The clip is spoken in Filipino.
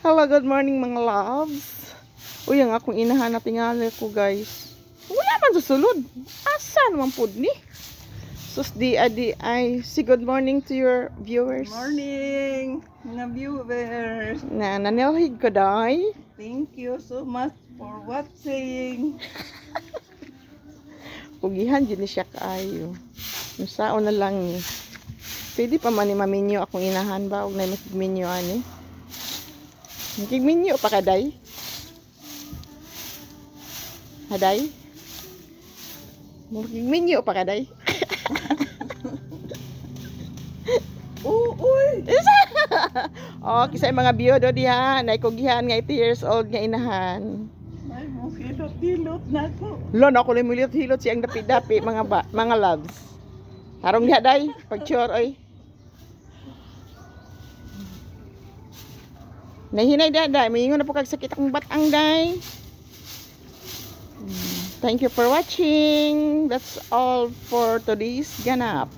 Hello, good morning mga loves. Uy, ang akong inahanap tingali ko guys. Wala man sa sulod. Asa naman po ni? Sus di ay si good morning to your viewers. Morning, mga viewers. Na nanilhig ko day. Thank you so much for watching. Pugihan din siya kaayo. Nusaon na lang ni. Pwede pa man ni maminyo akong inahan ba og na makigminyo ani. Makigminyo pa kaday. Haday? Makigminyo pa kaday. Uy! Oh, kisay mga biyodo diha, naikugihan nga 80 years old nga inahan. Ay, mo hilot-hilot na ko. Lon ako lang hilot siyang dapi-dapi mga loves. Harong diha day, pagchor oy. Nahinay day, mayingon na po kag sakit ang batang day. Thank you for watching. That's all for today's ganap.